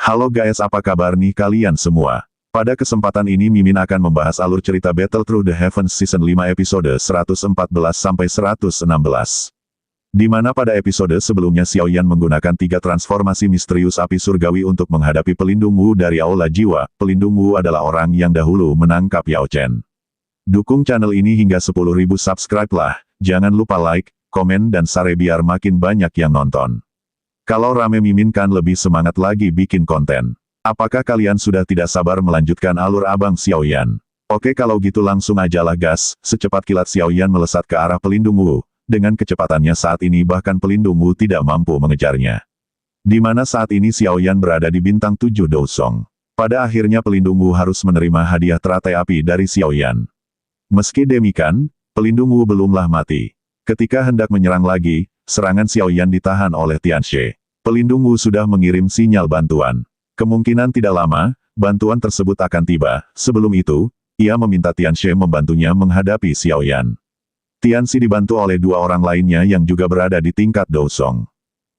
Halo guys, apa kabar nih kalian semua? Pada kesempatan ini Mimin akan membahas alur cerita Battle Through the Heavens Season 5 episode 114-116. Di mana pada episode sebelumnya Xiaoyan menggunakan 3 transformasi misterius api surgawi untuk menghadapi pelindung Wu dari Aula Jiwa. Pelindung Wu adalah orang yang dahulu menangkap Yao Chen. Dukung channel ini hingga 10.000 subscribe lah. Jangan lupa like, komen dan share biar makin banyak yang nonton. Kalau rame Mimin kan lebih semangat lagi bikin konten. Apakah kalian sudah tidak sabar melanjutkan alur Abang Xiaoyan? Oke, kalau gitu langsung aja lah gas. Secepat kilat Xiaoyan melesat ke arah pelindung Wu. Dengan kecepatannya saat ini bahkan pelindung Wu tidak mampu mengejarnya. Di mana saat ini Xiaoyan berada di bintang 7 Dousong. Pada akhirnya pelindung Wu harus menerima hadiah teratai api dari Xiaoyan. Meski demikian, pelindung Wu belumlah mati. Ketika hendak menyerang lagi, serangan Xiaoyan ditahan oleh Tianxie. Pelindung Wu sudah mengirim sinyal bantuan. Kemungkinan tidak lama, bantuan tersebut akan tiba. Sebelum itu, ia meminta Tianxie membantunya menghadapi Xiaoyan. Tianxie dibantu oleh 2 orang lainnya yang juga berada di tingkat Dousong.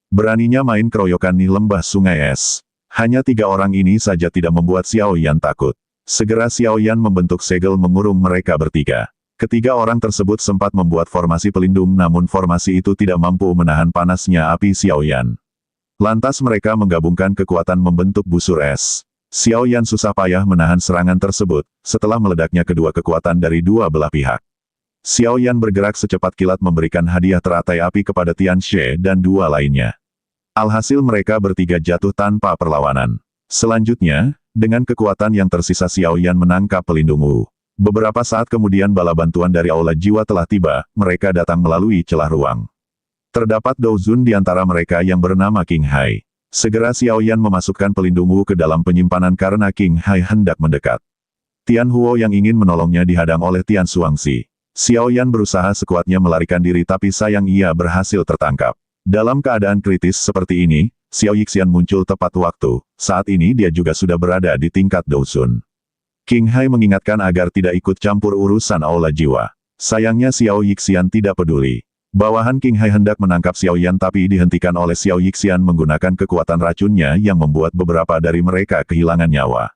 Beraninya main keroyokan di lembah sungai es. Hanya 3 orang ini saja tidak membuat Xiaoyan takut. Segera Xiaoyan membentuk segel mengurung mereka bertiga. Ketiga orang tersebut sempat membuat formasi pelindung namun formasi itu tidak mampu menahan panasnya api Xiaoyan. Lantas mereka menggabungkan kekuatan membentuk busur es. Xiaoyan susah payah menahan serangan tersebut, setelah meledaknya kedua kekuatan dari dua belah pihak. Xiaoyan bergerak secepat kilat memberikan hadiah teratai api kepada Tianxie dan 2 lainnya. Alhasil mereka bertiga jatuh tanpa perlawanan. Selanjutnya, dengan kekuatan yang tersisa Xiaoyan menangkap pelindung Wu. Beberapa saat kemudian bala bantuan dari Aula Jiwa telah tiba, mereka datang melalui celah ruang. Terdapat Dou Zun di antara mereka yang bernama King Hai. Segera Xiaoyan memasukkan pelindung Wu ke dalam penyimpanan karena King Hai hendak mendekat. Tian Huo yang ingin menolongnya dihadang oleh Tian Xuangxi. Xiaoyan berusaha sekuatnya melarikan diri tapi sayang ia berhasil tertangkap. Dalam keadaan kritis seperti ini, Xiao Yixian muncul tepat waktu. Saat ini dia juga sudah berada di tingkat Dou Zun. King Hai mengingatkan agar tidak ikut campur urusan Aula Jiwa. Sayangnya Xiao Yixian tidak peduli. Bawahan King Hai hendak menangkap Xiaoyan tapi dihentikan oleh Xiao Yixian menggunakan kekuatan racunnya yang membuat beberapa dari mereka kehilangan nyawa.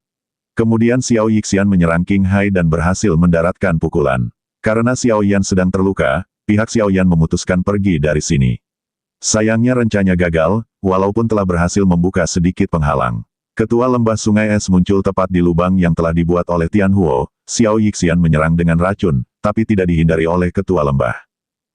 Kemudian Xiao Yixian menyerang King Hai dan berhasil mendaratkan pukulan. Karena Xiaoyan sedang terluka, pihak Xiaoyan memutuskan pergi dari sini. Sayangnya rencananya gagal, walaupun telah berhasil membuka sedikit penghalang. Ketua lembah sungai es muncul tepat di lubang yang telah dibuat oleh Tian Huo. Xiao Yixian menyerang dengan racun, tapi tidak dihindari oleh ketua lembah.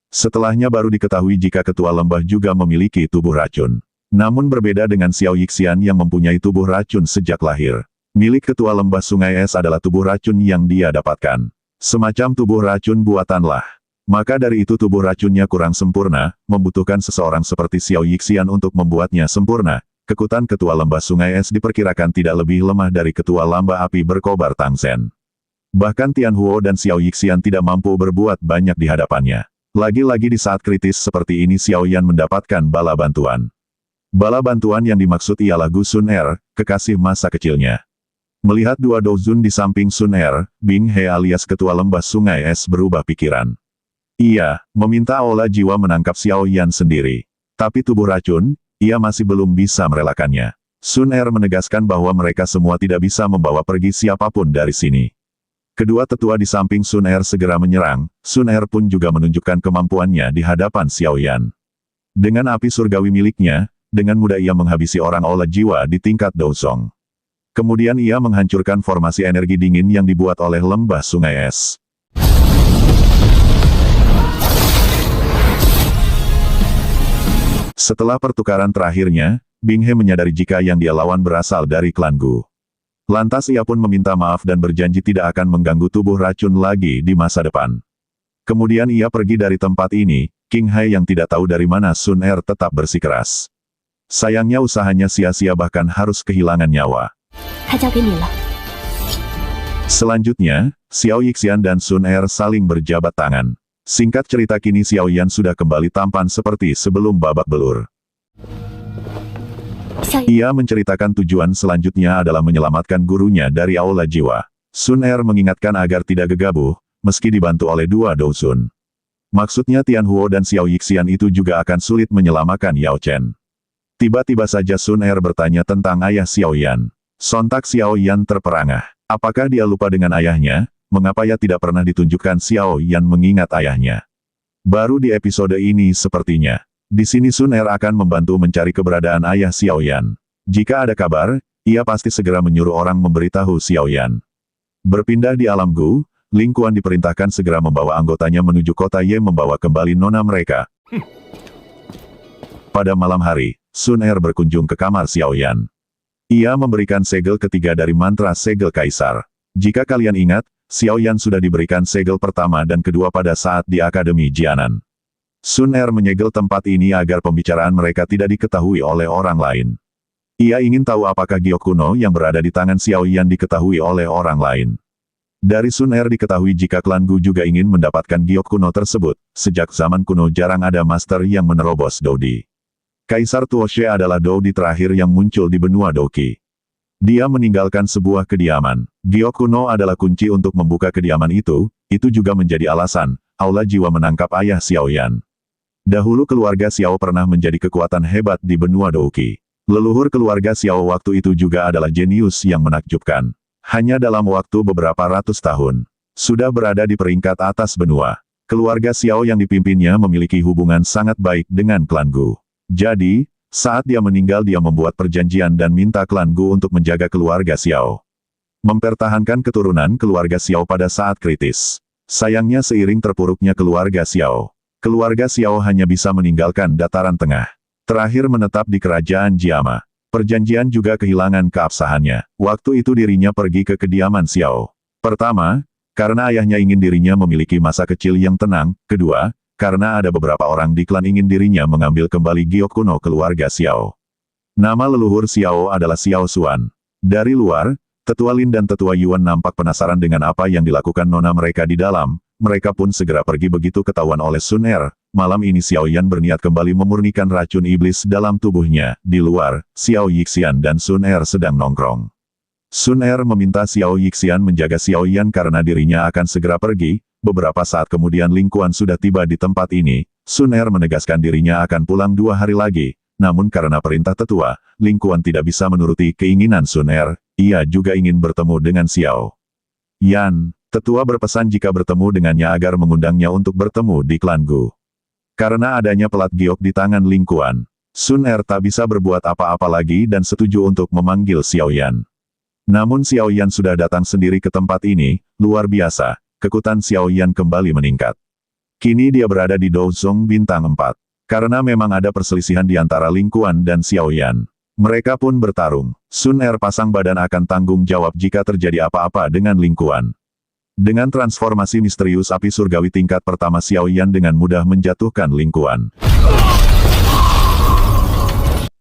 Setelahnya baru diketahui jika ketua lembah juga memiliki tubuh racun. Namun berbeda dengan Xiao Yixian yang mempunyai tubuh racun sejak lahir. Milik ketua lembah sungai es adalah tubuh racun yang dia dapatkan. Semacam tubuh racun buatanlah. Maka dari itu tubuh racunnya kurang sempurna, membutuhkan seseorang seperti Xiao Yixian untuk membuatnya sempurna. Kekuatan ketua lembah sungai es diperkirakan tidak lebih lemah dari ketua lembah api berkobar Tangsen. Bahkan Tian Huo dan Xiao Yixian tidak mampu berbuat banyak di hadapannya. Lagi-lagi di saat kritis seperti ini Xiaoyan mendapatkan bala bantuan. Bala bantuan yang dimaksud ialah Gu Sun Er, kekasih masa kecilnya. Melihat 2 Dou Zun di samping Sun Er, Bing He alias ketua lembah sungai es berubah pikiran. Ia meminta Aula Jiwa menangkap Xiaoyan sendiri. Tapi tubuh racun, ia masih belum bisa merelakannya. Sun Er menegaskan bahwa mereka semua tidak bisa membawa pergi siapapun dari sini. Kedua tetua di samping Sun Er segera menyerang, Sun Er pun juga menunjukkan kemampuannya di hadapan Xiaoyan. Dengan api surgawi miliknya, dengan mudah ia menghabisi orang Aula Jiwa di tingkat Dousong. Kemudian ia menghancurkan formasi energi dingin yang dibuat oleh lembah sungai es. Setelah pertukaran terakhirnya, Bing He menyadari jika yang dia lawan berasal dari klan Gu. Lantas ia pun meminta maaf dan berjanji tidak akan mengganggu tubuh racun lagi di masa depan. Kemudian ia pergi dari tempat ini, King Hai yang tidak tahu dari mana Sun Er tetap bersikeras. Sayangnya usahanya sia-sia bahkan harus kehilangan nyawa. Selanjutnya, Xiao Yixian dan Sun Er saling berjabat tangan. Singkat cerita kini Xiaoyan sudah kembali tampan seperti sebelum babak belur. Ia menceritakan tujuan selanjutnya adalah menyelamatkan gurunya dari Aula Jiwa. Sun Er mengingatkan agar tidak gegabah, meski dibantu oleh 2 Dou Zun. Maksudnya Tian Huo dan Xiao Yixian itu juga akan sulit menyelamatkan Yao Chen. Tiba-tiba saja Sun Er bertanya tentang ayah Xiao Yan. Sontak Xiao Yan terperangah. Apakah dia lupa dengan ayahnya? Mengapa ia tidak pernah ditunjukkan Xiao Yan mengingat ayahnya? Baru di episode ini sepertinya. Di sini Sun Er akan membantu mencari keberadaan ayah Xiao Yan. Jika ada kabar, ia pasti segera menyuruh orang memberitahu Xiao Yan. Berpindah di alam Gu, Ling Kuan diperintahkan segera membawa anggotanya menuju kota Ye membawa kembali nona mereka. Pada malam hari, Sun Er berkunjung ke kamar Xiao Yan. Ia memberikan segel ketiga dari mantra segel kaisar. Jika kalian ingat, Xiao Yan sudah diberikan segel pertama dan kedua pada saat di Akademi Jianan. Sun Er menyegel tempat ini agar pembicaraan mereka tidak diketahui oleh orang lain. Ia ingin tahu apakah giok kuno yang berada di tangan Xiao Yan diketahui oleh orang lain. Dari Sun Er diketahui jika klan Gu juga ingin mendapatkan giok kuno tersebut. Sejak zaman kuno jarang ada master yang menerobos Doudi. Kaisar Tuoshe adalah Doudi terakhir yang muncul di benua Doqi. Dia meninggalkan sebuah kediaman. Giok kuno adalah kunci untuk membuka kediaman itu juga menjadi alasan, Aula Jiwa menangkap ayah Xiao Yan. Dahulu keluarga Xiao pernah menjadi kekuatan hebat di benua Doqi. Leluhur keluarga Xiao waktu itu juga adalah jenius yang menakjubkan. Hanya dalam waktu beberapa ratus tahun, sudah berada di peringkat atas benua. Keluarga Xiao yang dipimpinnya memiliki hubungan sangat baik dengan klan Gu. Jadi, saat dia meninggal dia membuat perjanjian dan minta klan Gu untuk menjaga keluarga Xiao. Mempertahankan keturunan keluarga Xiao pada saat kritis. Sayangnya seiring terpuruknya keluarga Xiao, keluarga Xiao hanya bisa meninggalkan dataran tengah. Terakhir menetap di kerajaan Jiama. Perjanjian juga kehilangan keabsahannya. Waktu itu dirinya pergi ke kediaman Xiao. Pertama, karena ayahnya ingin dirinya memiliki masa kecil yang tenang. Kedua, karena ada beberapa orang di klan ingin dirinya mengambil kembali giok kuno keluarga Xiao. Nama leluhur Xiao adalah Xiao Xuan. Dari luar, Tetua Lin dan Tetua Yuan nampak penasaran dengan apa yang dilakukan nona mereka di dalam. Mereka pun segera pergi begitu ketahuan oleh Sun Er. Malam ini Xiao Yan berniat kembali memurnikan racun iblis dalam tubuhnya. Di luar, Xiao Yixian dan Sun Er sedang nongkrong. Sun Er meminta Xiao Yixian menjaga Xiao Yan karena dirinya akan segera pergi. Beberapa saat kemudian Ling Kuan sudah tiba di tempat ini. Sun Er menegaskan dirinya akan pulang 2 hari lagi. Namun karena perintah tetua, Ling Kuan tidak bisa menuruti keinginan Sun Er. Ia juga ingin bertemu dengan Xiao Yan. Tetua berpesan jika bertemu dengannya agar mengundangnya untuk bertemu di klan Gu. Karena adanya pelat giok di tangan Ling Kuan, Sun Er tak bisa berbuat apa-apa lagi dan setuju untuk memanggil Xiao Yan. Namun Xiao Yan sudah datang sendiri ke tempat ini, luar biasa, kekuatan Xiao Yan kembali meningkat. Kini dia berada di Douzong Bintang 4. Karena memang ada perselisihan di antara Ling Kuan dan Xiao Yan. Mereka pun bertarung. Sun Er pasang badan akan tanggung jawab jika terjadi apa-apa dengan Ling Kuan. Dengan transformasi misterius api surgawi tingkat pertama Xiao Yan dengan mudah menjatuhkan Ling Kuan.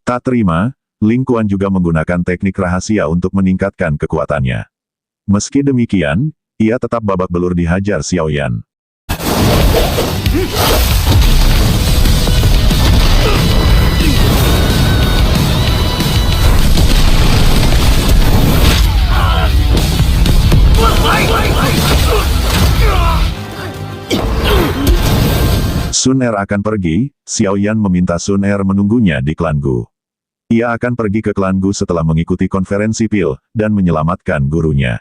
Tak terima, Ling Kuan juga menggunakan teknik rahasia untuk meningkatkan kekuatannya. Meski demikian, ia tetap babak belur dihajar Xiao Yan. Sun Er akan pergi, Xiao Yan meminta Sun Er menunggunya di klan Gu. Ia akan pergi ke klan Gu setelah mengikuti konferensi pil, dan menyelamatkan gurunya.